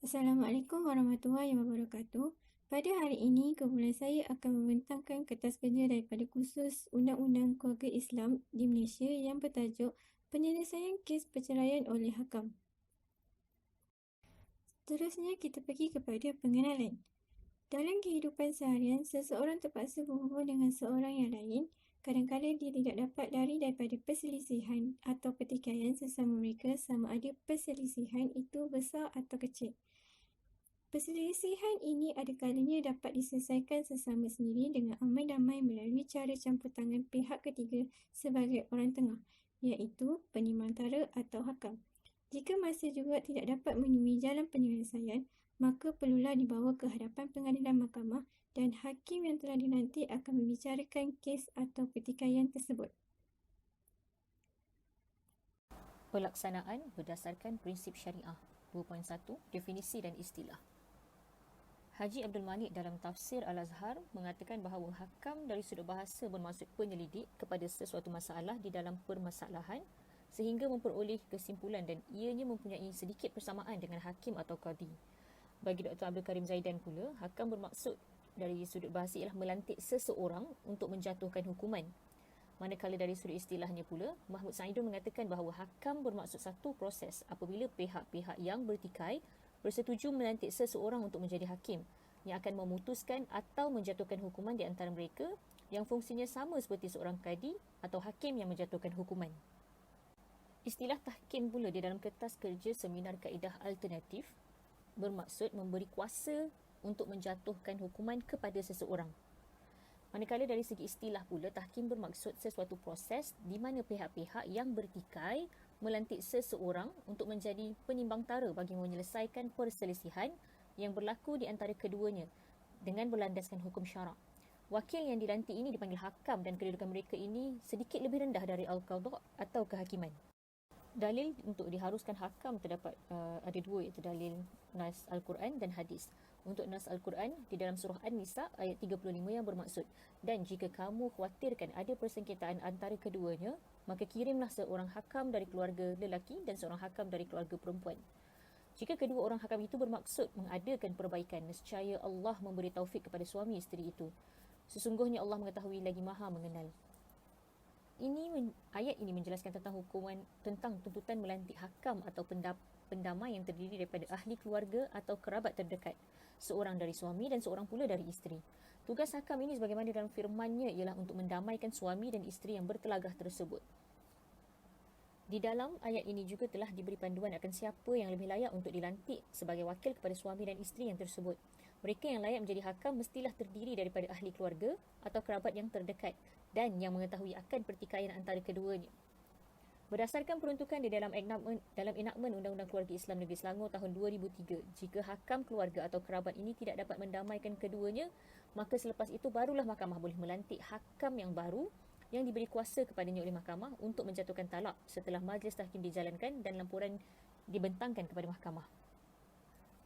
Assalamualaikum warahmatullahi wabarakatuh. Pada hari ini, kumpulan saya akan membentangkan kertas kerja daripada kursus Undang-Undang Keluarga Islam di Malaysia yang bertajuk Penyelesaian Kes Perceraian oleh Hakam. Seterusnya, kita pergi kepada pengenalan. Dalam kehidupan seharian, seseorang terpaksa berhubung dengan seorang yang lain. Kadang-kadang dia tidak dapat lari daripada perselisihan atau pertikaian sesama mereka, sama ada perselisihan itu besar atau kecil. Perselisihan ini ada kalanya dapat diselesaikan sesama sendiri dengan aman damai melalui cara campur tangan pihak ketiga sebagai orang tengah, iaitu penimbang tara atau hakam. Jika masa juga tidak dapat menemui jalan penyelesaian, maka perlulah dibawa ke hadapan pengadilan mahkamah dan hakim yang telah dilantik akan membicarakan kes atau pertikaian tersebut. Pelaksanaan berdasarkan prinsip syariah. 2.1 Definisi dan istilah. Haji Abdul Malik dalam tafsir Al-Azhar mengatakan bahawa hakam dari sudut bahasa bermaksud penyelidik kepada sesuatu masalah di dalam permasalahan sehingga memperoleh kesimpulan dan ianya mempunyai sedikit persamaan dengan hakim atau qadi. Bagi Dr. Abdul Karim Zaidan pula, hakam bermaksud dari sudut bahasa ialah melantik seseorang untuk menjatuhkan hukuman. Manakala dari sudut istilahnya pula, Mahmud Saidun mengatakan bahawa hakam bermaksud satu proses apabila pihak-pihak yang bertikai bersetuju melantik seseorang untuk menjadi hakim yang akan memutuskan atau menjatuhkan hukuman di antara mereka yang fungsinya sama seperti seorang kadi atau hakim yang menjatuhkan hukuman. Istilah tahkim pula di dalam kertas kerja seminar kaedah alternatif bermaksud memberi kuasa untuk menjatuhkan hukuman kepada seseorang. Manakala dari segi istilah pula, tahkim bermaksud sesuatu proses di mana pihak-pihak yang bertikai melantik seseorang untuk menjadi penimbang tara bagi menyelesaikan perselisihan yang berlaku di antara keduanya dengan berlandaskan hukum syarak. Wakil yang dilantik ini dipanggil hakam dan kedudukan mereka ini sedikit lebih rendah dari al-qadha atau kehakiman. Dalil untuk diharuskan hakam terdapat ada dua, iaitu dalil nas Al-Quran dan hadis. Untuk nas Al-Quran di dalam surah An-Nisa ayat 35 yang bermaksud, dan jika kamu khawatirkan ada persengketaan antara keduanya, maka kirimlah seorang hakam dari keluarga lelaki dan seorang hakam dari keluarga perempuan. Jika kedua orang hakam itu bermaksud mengadakan perbaikan, nescaya Allah memberi taufik kepada suami isteri itu. Sesungguhnya Allah mengetahui lagi maha mengenal. Ayat ini menjelaskan tentang tuntutan melantik hakam atau pendamai yang terdiri daripada ahli keluarga atau kerabat terdekat, seorang dari suami dan seorang pula dari isteri. Tugas hakam ini sebagaimana dalam firman-Nya ialah untuk mendamaikan suami dan isteri yang bertelagah tersebut. Di dalam ayat ini juga telah diberi panduan akan siapa yang lebih layak untuk dilantik sebagai wakil kepada suami dan isteri yang tersebut. Mereka yang layak menjadi hakam mestilah terdiri daripada ahli keluarga atau kerabat yang terdekat dan yang mengetahui akan pertikaian antara keduanya. Berdasarkan peruntukan di dalam enakmen Undang-Undang Keluarga Islam Negeri Selangor tahun 2003, jika hakam keluarga atau kerabat ini tidak dapat mendamaikan keduanya, maka selepas itu barulah mahkamah boleh melantik hakam yang baru yang diberi kuasa kepadanya oleh mahkamah untuk menjatuhkan talak setelah majlis tahkim dijalankan dan lampuran dibentangkan kepada mahkamah.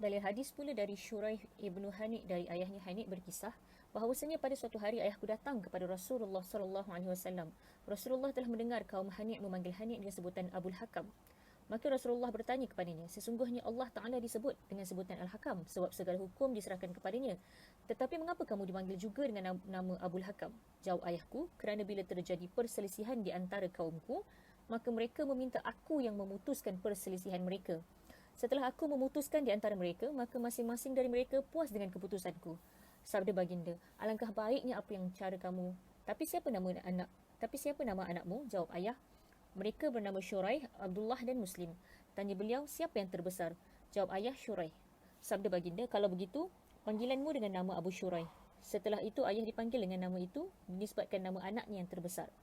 Dalil hadis pula dari Shuraih Ibnu Hani dari ayahnya Hani berkisah bahawasanya pada suatu hari ayahku datang kepada Rasulullah SAW. Rasulullah telah mendengar kaum Hani memanggil Hani dengan sebutan Abul Hakam. Maka Rasulullah bertanya kepadanya, sesungguhnya Allah Ta'ala disebut dengan sebutan Al-Hakam sebab segala hukum diserahkan kepadanya. Tetapi mengapa kamu dipanggil juga dengan nama Abul Hakam? Jawab ayahku, kerana bila terjadi perselisihan di antara kaumku, maka mereka meminta aku yang memutuskan perselisihan mereka. Setelah aku memutuskan di antara mereka, maka masing-masing dari mereka puas dengan keputusanku. Sabda baginda, alangkah baiknya apa yang cara kamu. Tapi siapa nama anakmu? Jawab ayah, mereka bernama Shuraih, Abdullah dan Muslim. Tanya beliau, siapa yang terbesar? Jawab ayah, Shuraih. Sabda baginda, kalau begitu, panggilanmu dengan nama Abu Shuraih. Setelah itu ayah dipanggil dengan nama itu dinisbatkan nama anaknya yang terbesar.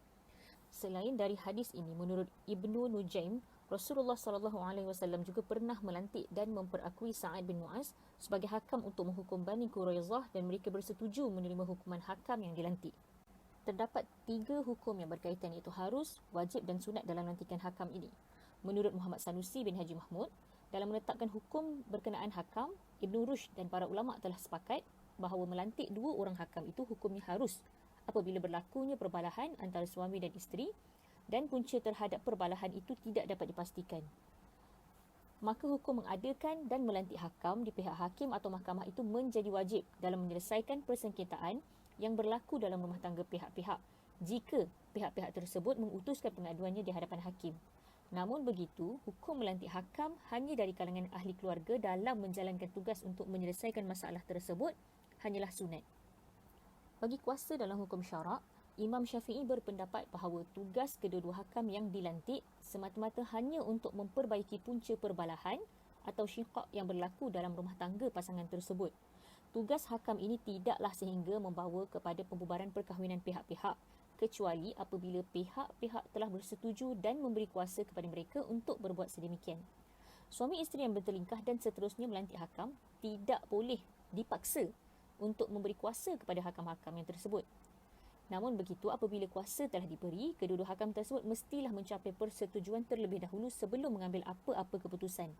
Selain dari hadis ini, menurut Ibnu Nujaim, Rasulullah SAW juga pernah melantik dan memperakui Sa'ad bin Mu'az sebagai hakam untuk menghukum Bani Quraizah dan mereka bersetuju menerima hukuman hakam yang dilantik. Terdapat 3 hukum yang berkaitan iaitu harus, wajib dan sunat dalam lantikan hakam ini. Menurut Muhammad Sanusi bin Haji Mahmud, dalam menetapkan hukum berkenaan hakam, Ibn Rushd dan para ulama telah sepakat bahawa melantik 2 orang hakam itu hukumnya harus apabila berlakunya perbalahan antara suami dan isteri dan punca terhadap perbalahan itu tidak dapat dipastikan. maka hukum mengadilkan dan melantik hakam di pihak hakim atau mahkamah itu menjadi wajib dalam menyelesaikan persengketaan yang berlaku dalam rumah tangga pihak-pihak jika pihak-pihak tersebut mengutuskan pengaduannya di hadapan hakim. Namun begitu, hukum melantik hakam hanya dari kalangan ahli keluarga dalam menjalankan tugas untuk menyelesaikan masalah tersebut hanyalah sunat. Bagi kuasa dalam hukum syarak, Imam Syafi'i berpendapat bahawa tugas kedua-dua hakam yang dilantik semata-mata hanya untuk memperbaiki punca perbalahan atau syiqaq yang berlaku dalam rumah tangga pasangan tersebut. Tugas hakam ini tidaklah sehingga membawa kepada pembubaran perkahwinan pihak-pihak, kecuali apabila pihak-pihak telah bersetuju dan memberi kuasa kepada mereka untuk berbuat sedemikian. Suami isteri yang bertelingkah dan seterusnya melantik hakam tidak boleh dipaksa untuk memberi kuasa kepada hakam-hakam yang tersebut. Namun begitu, apabila kuasa telah diberi, kedua-dua hakam tersebut mestilah mencapai persetujuan terlebih dahulu sebelum mengambil apa-apa keputusan.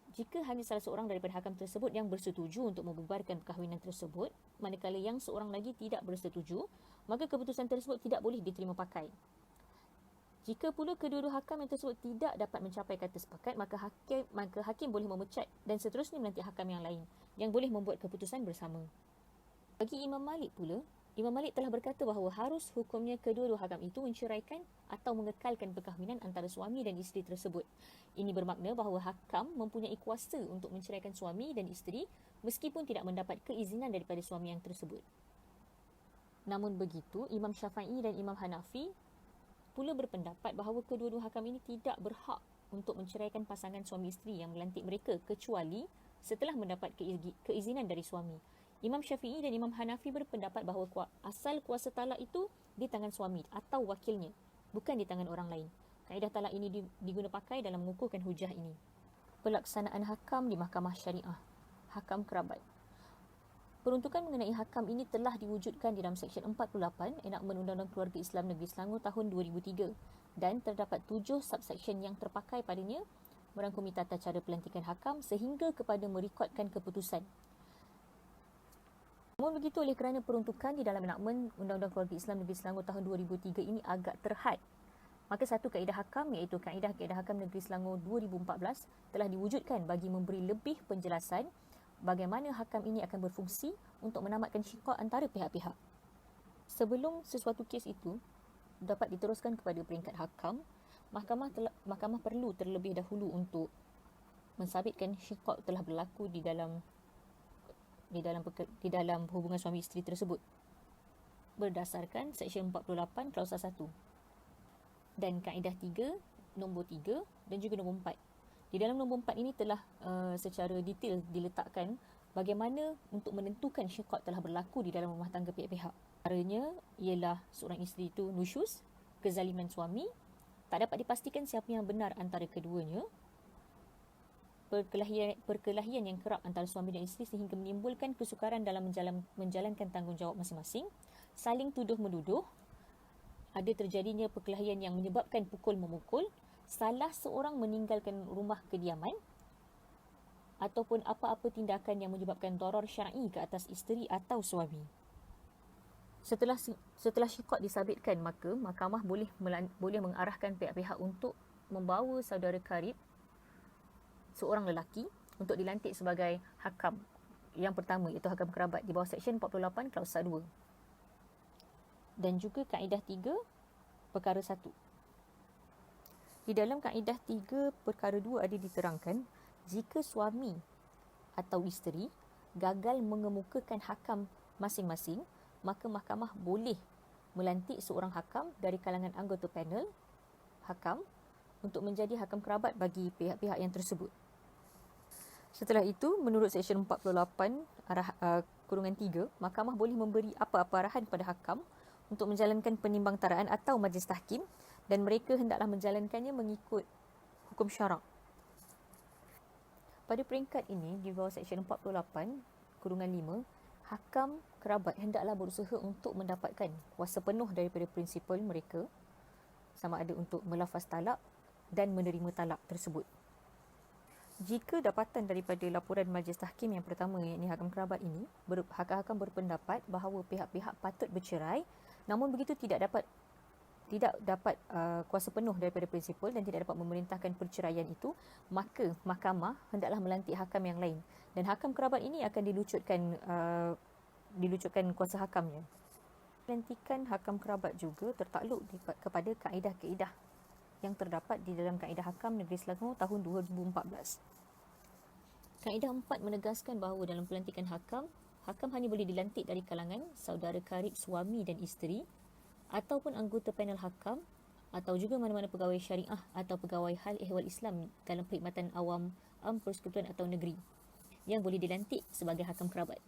Jika hanya salah seorang daripada hakam tersebut yang bersetuju untuk membubarkan perkahwinan tersebut, manakala yang seorang lagi tidak bersetuju, maka keputusan tersebut tidak boleh diterima pakai. Jika pula kedua-dua hakam yang tersebut tidak dapat mencapai kata sepakat, maka hakim boleh memecat dan seterusnya melantik hakam yang lain yang boleh membuat keputusan bersama. Bagi Imam Malik pula, Imam Malik telah berkata bahawa harus hukumnya kedua-dua hakam itu menceraikan atau mengekalkan perkahwinan antara suami dan isteri tersebut. Ini bermakna bahawa hakam mempunyai kuasa untuk menceraikan suami dan isteri meskipun tidak mendapat keizinan daripada suami yang tersebut. Namun begitu, Imam Syafi'i dan Imam Hanafi pula berpendapat bahawa kedua-dua hakam ini tidak berhak untuk menceraikan pasangan suami isteri yang melantik mereka kecuali setelah mendapat keizinan dari suami. Imam Syafi'i dan Imam Hanafi berpendapat bahawa asal kuasa talak itu di tangan suami atau wakilnya, bukan di tangan orang lain. Kaedah talak ini diguna pakai dalam mengukuhkan hujah ini. Pelaksanaan hakam di mahkamah syariah, hakam kerabat. Peruntukan mengenai hakam ini telah diwujudkan di dalam Seksyen 48 Enakmen Undang-Undang Keluarga Islam Negeri Selangor tahun 2003 dan terdapat 7 subseksyen yang terpakai padanya merangkumi tata cara pelantikan hakam sehingga kepada merekodkan keputusan. Namun begitu, oleh kerana peruntukan di dalam Enakmen Undang-Undang Keluarga Islam Negeri Selangor tahun 2003 ini agak terhad, maka satu kaedah hakam iaitu Kaedah Hakam Negeri Selangor 2014 telah diwujudkan bagi memberi lebih penjelasan bagaimana hakam ini akan berfungsi untuk menamatkan syiqaq antara pihak-pihak. Sebelum sesuatu kes itu dapat diteruskan kepada peringkat hakam, mahkamah perlu terlebih dahulu untuk mensabitkan syiqaq telah berlaku di dalam hubungan suami isteri tersebut berdasarkan Seksyen 48 Klausa 1 dan Kaedah 3 nombor 3 dan juga nombor 4. Di dalam nombor 4 ini telah secara detail diletakkan bagaimana untuk menentukan syiqaq telah berlaku di dalam rumah tangga pihak-pihak. Antaranya ialah seorang isteri itu nusyuz, kezaliman suami, tak dapat dipastikan siapa yang benar antara keduanya, perkelahian yang kerap antara suami dan isteri sehingga menimbulkan kesukaran dalam menjalankan tanggungjawab masing-masing, saling tuduh-menuduh, ada terjadinya perkelahian yang menyebabkan pukul-memukul, salah seorang meninggalkan rumah kediaman, ataupun apa-apa tindakan yang menyebabkan darar syar'i ke atas isteri atau suami. Setelah syiqaq disabitkan, maka mahkamah boleh mengarahkan pihak-pihak untuk membawa saudara karib seorang lelaki untuk dilantik sebagai hakam yang pertama, iaitu hakam kerabat di bawah Seksyen 48 Klausa 2 dan juga Kaedah 3 Perkara 1. Di dalam Kaedah 3 Perkara 2 ada diterangkan jika suami atau isteri gagal mengemukakan hakam masing-masing, maka mahkamah boleh melantik seorang hakam dari kalangan anggota panel hakam untuk menjadi hakam kerabat bagi pihak-pihak yang tersebut. Setelah itu, menurut Seksyen 48 kurungan 3, mahkamah boleh memberi apa-apa arahan kepada hakam untuk menjalankan penimbangtaraan atau majlis tahkim dan mereka hendaklah menjalankannya mengikut hukum syarak. Pada peringkat ini, di bawah Seksyen 48 kurungan 5, hakam kerabat hendaklah berusaha untuk mendapatkan kuasa penuh daripada prinsipal mereka, sama ada untuk melafaz talak dan menerima talak tersebut. Jika dapatan daripada laporan majlis tahkim yang pertama, iaitu hakam kerabat ini, hakam berpendapat bahawa pihak-pihak patut bercerai, namun begitu tidak dapat tidak dapat kuasa penuh daripada prinsipal dan tidak dapat memerintahkan perceraian itu, maka mahkamah hendaklah melantik hakam yang lain. Dan hakam kerabat ini akan dilucutkan kuasa hakamnya. Pelantikan hakam kerabat juga tertakluk kepada kaedah-kaedah yang terdapat di dalam Kaedah Hakam Negeri Selangor tahun 2014. Kaedah 4 menegaskan bahawa dalam pelantikan hakam, hakam hanya boleh dilantik dari kalangan saudara karib suami dan isteri ataupun anggota panel hakam atau juga mana-mana pegawai syariah atau pegawai hal ehwal Islam dalam perkhidmatan awam, persekutuan atau negeri yang boleh dilantik sebagai hakam kerabat.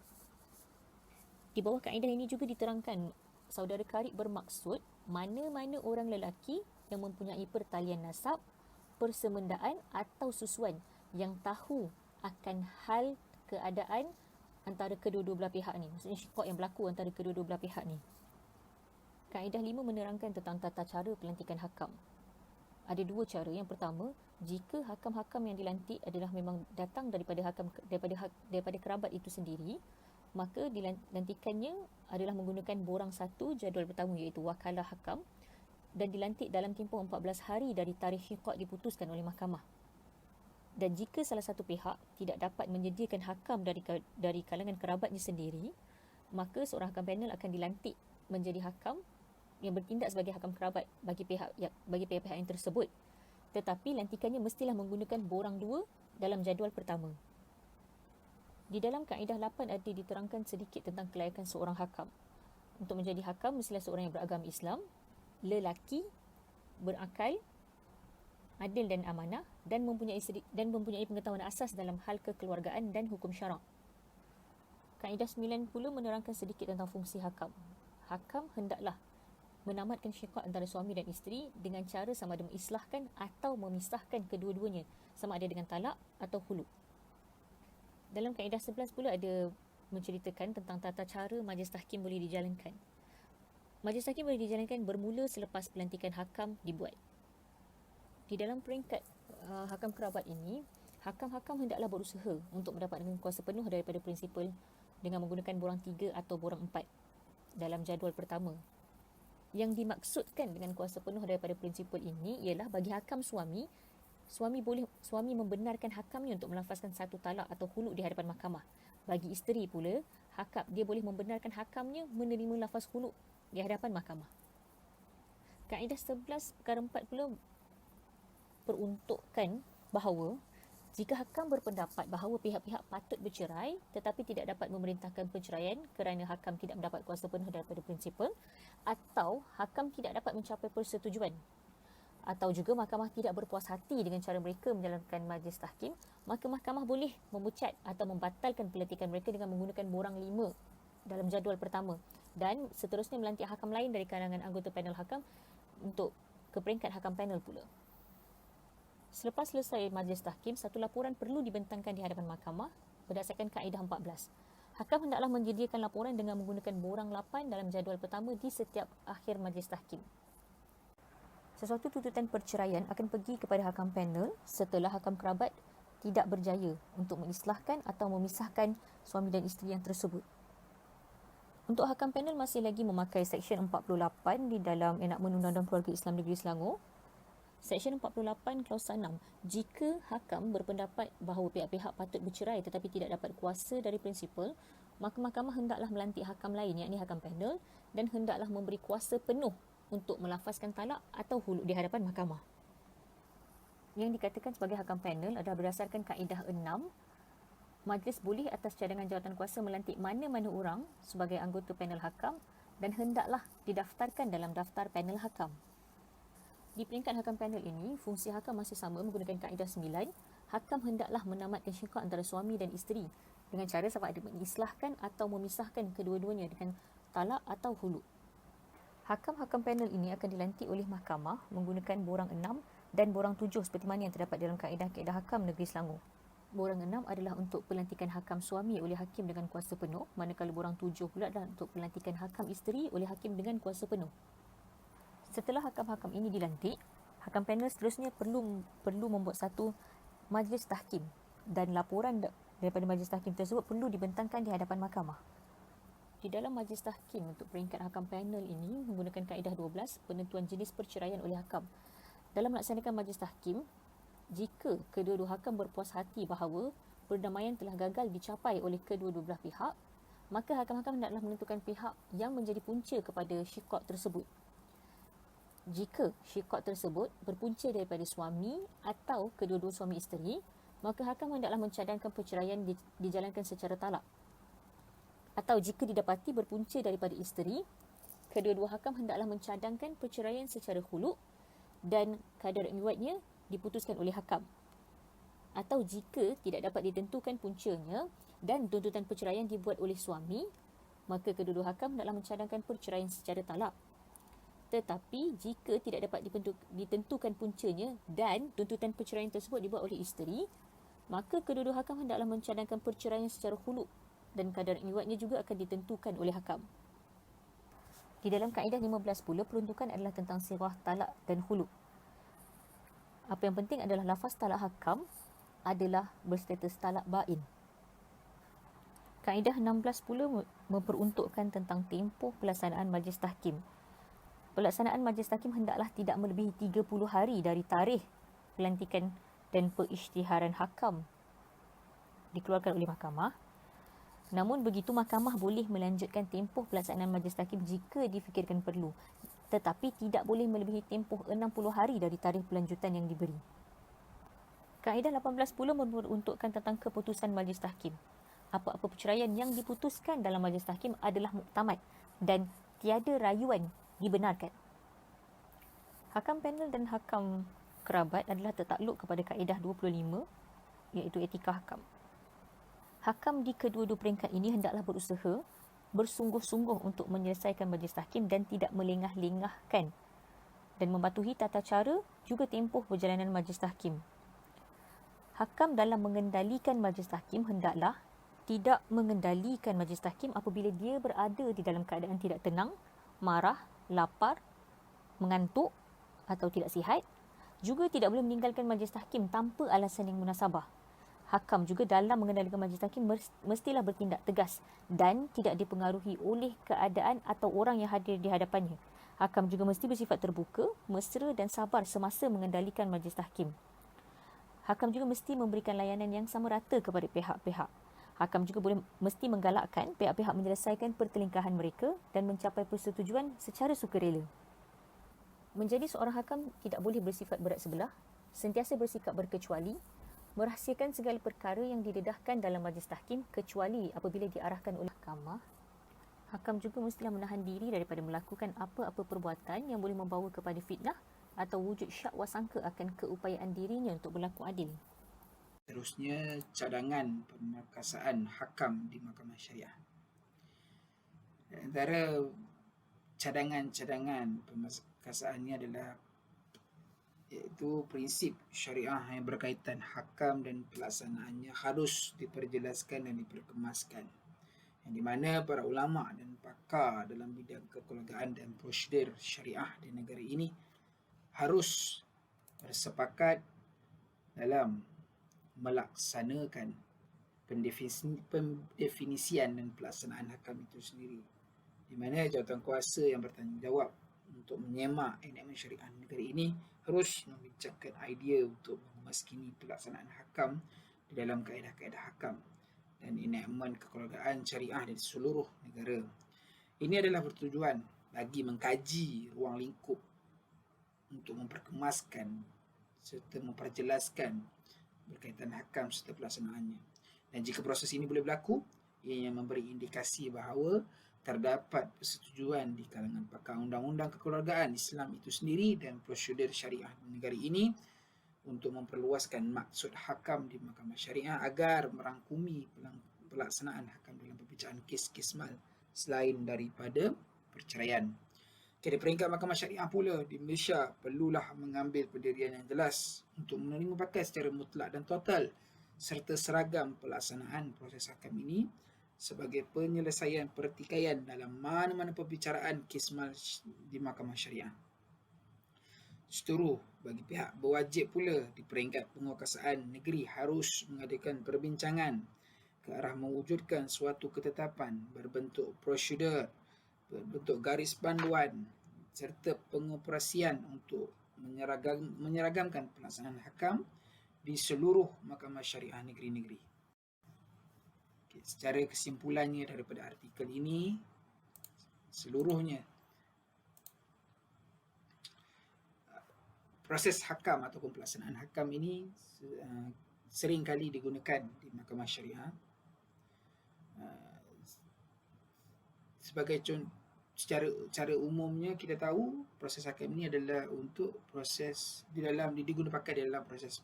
Di bawah kaedah ini juga diterangkan saudara karib bermaksud mana-mana orang lelaki yang mempunyai pertalian nasab, persemendaan atau susuan yang tahu akan hal keadaan antara kedua-dua belah pihak ni. Maksudnya syikok yang berlaku antara kedua-dua belah pihak ni. Kaedah 5 menerangkan tentang tata cara pelantikan hakam. Ada dua cara. Yang pertama, jika hakam-hakam yang dilantik adalah memang datang daripada kerabat itu sendiri, maka dilantikannya adalah menggunakan borang satu jadual pertama iaitu wakalah hakam dan dilantik dalam tempoh 14 hari dari tarikh syikok diputuskan oleh mahkamah. Dan jika salah satu pihak tidak dapat menyediakan hakam dari kalangan kerabatnya sendiri, maka seorang hakam panel akan dilantik menjadi hakam yang bertindak sebagai hakam kerabat bagi pihak-pihak yang tersebut. Tetapi lantikannya mestilah menggunakan borang 2 dalam jadual pertama. Di dalam kaedah 8 ada diterangkan sedikit tentang kelayakan seorang hakam. Untuk menjadi hakam mestilah seorang yang beragama Islam, lelaki, berakal, adil dan amanah dan mempunyai pengetahuan asas dalam hal kekeluargaan dan hukum syarak. Kaedah 9 pula menerangkan sedikit tentang fungsi hakam. Hakam hendaklah menamatkan syikok antara suami dan isteri dengan cara sama ada mengislahkan atau memisahkan kedua-duanya, sama ada dengan talak atau khulud. Dalam kaedah 11 pula ada menceritakan tentang tata cara majlis tahkim boleh dijalankan. Majlis tahkim boleh dijalankan bermula selepas pelantikan hakam dibuat. Di dalam peringkat hakam kerabat ini, hakam-hakam hendaklah berusaha untuk mendapatkan kuasa penuh daripada prinsipal dengan menggunakan borang 3 atau borang 4 dalam jadual pertama. Yang dimaksudkan dengan kuasa penuh daripada prinsipal ini ialah bagi hakam suami membenarkan hakamnya untuk melafazkan satu talak atau khulud di hadapan mahkamah. Bagi isteri pula, dia boleh membenarkan hakamnya menerima lafaz khulud di hadapan mahkamah. Kaedah 11 perkara 4 pula peruntukkan bahawa jika hakam berpendapat bahawa pihak-pihak patut bercerai tetapi tidak dapat memerintahkan perceraian kerana hakam tidak mendapat kuasa penuh daripada prinsipal, atau hakam tidak dapat mencapai persetujuan, atau juga mahkamah tidak berpuas hati dengan cara mereka menjalankan majlis tahkim, maka mahkamah boleh memecat atau membatalkan pelantikan mereka dengan menggunakan borang 5 dalam jadual pertama dan seterusnya melantik hakam lain dari kalangan anggota panel hakam untuk ke peringkat hakam panel pula. Selepas selesai majlis tahkim, satu laporan perlu dibentangkan di hadapan mahkamah berdasarkan kaedah 14. Hakam hendaklah menyediakan laporan dengan menggunakan borang 8 dalam jadual pertama di setiap akhir majlis tahkim. Sesuatu tuntutan perceraian akan pergi kepada hakam panel setelah hakam kerabat tidak berjaya untuk mengislahkan atau memisahkan suami dan isteri yang tersebut. Untuk hakam panel masih lagi memakai Seksyen 48 di dalam Enakmen Undang-Undang Keluarga Islam Negeri Selangor. Seksyen 48 Klausa 6. Jika hakam berpendapat bahawa pihak-pihak patut bercerai tetapi tidak dapat kuasa dari prinsipal, maka mahkamah hendaklah melantik hakam lain, iaitu hakam panel, dan hendaklah memberi kuasa penuh untuk melafazkan talak atau khulud di hadapan mahkamah. Yang dikatakan sebagai hakam panel adalah berdasarkan kaedah 6. Majlis boleh atas cadangan jawatan kuasa melantik mana-mana orang sebagai anggota panel hakam dan hendaklah didaftarkan dalam daftar panel hakam. Di peringkat hakam panel ini, fungsi hakam masih sama menggunakan kaedah 9. Hakam hendaklah menamatkan syikok antara suami dan isteri dengan cara sama ada mengislahkan atau memisahkan kedua-duanya dengan talak atau khulud. Hakam-hakam panel ini akan dilantik oleh mahkamah menggunakan borang 6 dan borang 7 seperti mana yang terdapat dalam kaedah-kaedah hakam Negeri Selangor. Borang 6 adalah untuk pelantikan hakam suami oleh hakim dengan kuasa penuh, manakala borang 7 pula adalah untuk pelantikan hakam isteri oleh hakim dengan kuasa penuh. Setelah hakam-hakam ini dilantik, hakam panel seterusnya perlu membuat satu majlis tahkim dan laporan daripada majlis tahkim tersebut perlu dibentangkan di hadapan mahkamah. Di dalam Majlis Tahkim untuk peringkat hakam panel ini menggunakan kaedah 12, penentuan jenis perceraian oleh hakam. Dalam melaksanakan Majlis Tahkim, jika kedua-dua hakam berpuas hati bahawa perdamaian telah gagal dicapai oleh kedua-dua belah pihak, maka hakam-hakam hendaklah menentukan pihak yang menjadi punca kepada syikok tersebut. Jika syikok tersebut berpunca daripada suami atau kedua-dua suami isteri, maka hakam hendaklah mencadangkan perceraian dijalankan secara talak. Atau jika didapati berpunca daripada isteri, kedua-dua hakam hendaklah mencadangkan perceraian secara khuluk dan kadar riwayatnya diputuskan oleh hakam. Atau jika tidak dapat ditentukan puncanya dan tuntutan perceraian dibuat oleh suami, maka kedua-dua hakam hendaklah mencadangkan perceraian secara talak. Tetapi jika tidak dapat ditentukan puncanya dan tuntutan perceraian tersebut dibuat oleh isteri, maka kedua-dua hakam hendaklah mencadangkan perceraian secara khuluk dan kadar riwayatnya juga akan ditentukan oleh hakam. Di dalam kaedah 15 pula, peruntukan adalah tentang sirah, talak dan khuluk. Apa yang penting adalah lafaz talak hakam adalah berstatus talak bain. Kaedah 16 pula memperuntukkan tentang tempoh pelaksanaan Majlis Tahkim. Pelaksanaan Majlis Tahkim hendaklah tidak melebihi 30 hari dari tarikh pelantikan dan perisytiharan hakam dikeluarkan oleh mahkamah. Namun begitu, mahkamah boleh melanjutkan tempoh pelaksanaan Majlis Tahkim jika difikirkan perlu, tetapi tidak boleh melebihi tempoh 60 hari dari tarikh pelanjutan yang diberi. Kaedah 18 pula memperuntukkan tentang keputusan Majlis Tahkim. Apa-apa perceraian yang diputuskan dalam Majlis Tahkim adalah muktamad dan tiada rayuan dibenarkan. Hakam panel dan hakam kerabat adalah tertakluk kepada kaedah 25, iaitu etika hakam. Hakam di kedua-dua peringkat ini hendaklah berusaha bersungguh-sungguh untuk menyelesaikan Majlis Tahkim dan tidak melengah-lengahkan dan mematuhi tata cara juga tempoh perjalanan Majlis Tahkim. Hakam dalam mengendalikan Majlis Tahkim hendaklah tidak mengendalikan Majlis Tahkim apabila dia berada di dalam keadaan tidak tenang, marah, lapar, mengantuk atau tidak sihat. Juga tidak boleh meninggalkan Majlis Tahkim tanpa alasan yang munasabah. Hakam juga dalam mengendalikan Majlis Tahkim mestilah bertindak tegas dan tidak dipengaruhi oleh keadaan atau orang yang hadir di hadapannya. Hakam juga mesti bersifat terbuka, mesra dan sabar semasa mengendalikan Majlis Tahkim. Hakam juga mesti memberikan layanan yang sama rata kepada pihak-pihak. Hakam juga mesti menggalakkan pihak-pihak menyelesaikan pertelingkahan mereka dan mencapai persetujuan secara sukarela. Menjadi seorang hakam tidak boleh bersifat berat sebelah, sentiasa bersikap berkecuali, merahsiakan segala perkara yang didedahkan dalam Majlis Tahkim kecuali apabila diarahkan oleh mahkamah. Hakam juga mestilah menahan diri daripada melakukan apa-apa perbuatan yang boleh membawa kepada fitnah atau wujud syak wasangka akan keupayaan dirinya untuk berlaku adil. Seterusnya, cadangan pemerkasaan hakam di Mahkamah Syariah. Antara cadangan-cadangan pemerkasaannya adalah iaitu prinsip syariah yang berkaitan hakam dan pelaksanaannya harus diperjelaskan dan diperkemaskan, yang di mana para ulama dan pakar dalam bidang kekeluargaan dan prosedur syariah di negara ini harus bersepakat dalam melaksanakan pendefinisian dan pelaksanaan hakam itu sendiri, di mana jawatankuasa yang bertanggungjawab untuk menyemak enakmen syariah negara ini harus membincangkan idea untuk memaskini pelaksanaan hakam di dalam kaedah-kaedah hakam dan enakmen kekeluargaan syariah di seluruh negara. Ini adalah bertujuan bagi mengkaji ruang lingkup untuk memperkemaskan serta memperjelaskan berkaitan hakam serta pelaksanaannya. Dan jika proses ini boleh berlaku, ia memberi indikasi bahawa terdapat persetujuan di kalangan pakar undang-undang kekeluargaan Islam itu sendiri dan prosedur syariah di negara ini untuk memperluaskan maksud hakam di Mahkamah Syariah agar merangkumi pelaksanaan hakam dalam perbincangan kes-kes mal selain daripada perceraian. Di peringkat Mahkamah Syariah pula di Malaysia perlulah mengambil pendirian yang jelas untuk menerima pakai secara mutlak dan total serta seragam pelaksanaan proses hakam ini sebagai penyelesaian pertikaian dalam mana-mana perbicaraan kes mal di Mahkamah Syariah. Seluruh bagi pihak berwajib pula di peringkat penguasaan negeri harus mengadakan perbincangan ke arah mewujudkan suatu ketetapan berbentuk prosedur, berbentuk garis panduan serta pengoperasian untuk menyeragamkan pelaksanaan hakam di seluruh mahkamah syariah negeri-negeri. Secara kesimpulannya daripada artikel ini, seluruhnya proses hakam ataupun pelaksanaan hakam ini sering kali digunakan di mahkamah syariah. Sebagai contoh, secara umumnya kita tahu proses hakam ini adalah untuk proses digunakan pakai dalam proses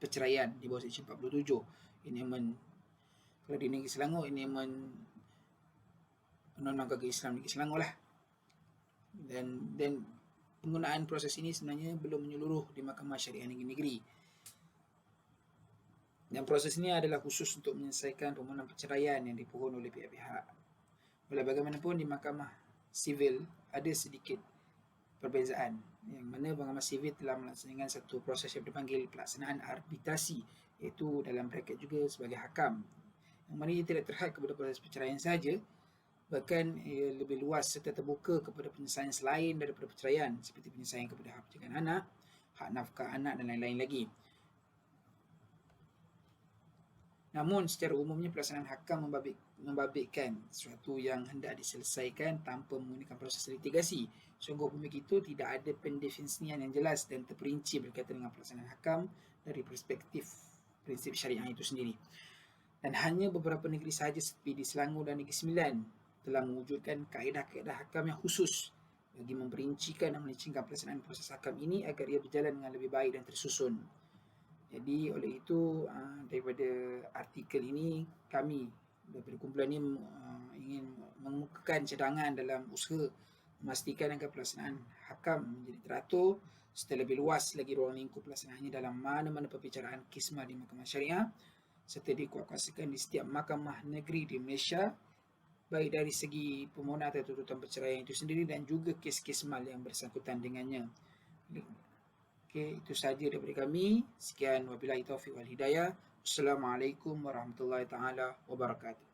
perceraian di bawah Seksyen 47. Ini kalau di negeri Selangor, ini Undang-Undang Keluarga Islam negeri Selangor lah. Dan penggunaan proses ini sebenarnya belum menyeluruh di mahkamah syariah negeri-negeri. Dan proses ini adalah khusus untuk menyelesaikan permohonan perceraian yang dipohon oleh pihak-pihak. Walau bagaimanapun di mahkamah sivil ada sedikit perbezaan, yang mana mahkamah sivil telah melaksanakan satu proses yang dipanggil pelaksanaan arbitrasi, iaitu dalam braket juga sebagai hakam. Yang mana ia tidak terhad kepada proses perceraian saja, bahkan ia lebih luas serta terbuka kepada penyelesaian selain daripada perceraian, seperti penyelesaian kepada hak penjagaan anak, hak nafkah anak dan lain-lain lagi. Namun secara umumnya pelaksanaan hakam membabitkan sesuatu yang hendak diselesaikan tanpa menggunakan proses litigasi. Sungguh begitu, tidak ada pendefinisian yang jelas dan terperinci berkaitan dengan pelaksanaan hakam dari perspektif prinsip syariah itu sendiri. Dan hanya beberapa negeri sahaja seperti di Selangor dan Negeri Sembilan telah mewujudkan kaedah-kaedah hakam yang khusus bagi memperincikan dan melincirkan pelaksanaan proses hakam ini agar ia berjalan dengan lebih baik dan tersusun. Jadi oleh itu, daripada artikel ini, kami daripada kumpulan ini ingin mengemukakan cadangan dalam usaha memastikan agar pelaksanaan hakam menjadi teratur serta lebih luas lagi ruang lingkup pelaksanaannya dalam mana-mana perbicaraan kismah di mahkamah syariah, serta dikuatkuasakan di setiap mahkamah negeri di Malaysia, baik dari segi permohonan atau tuntutan perceraian itu sendiri dan juga kes-kes mal yang bersangkutan dengannya. Okey, itu sahaja daripada kami. Sekian, wabillahi taufiq wal hidayah. Assalamualaikum warahmatullahi taala wabarakatuh.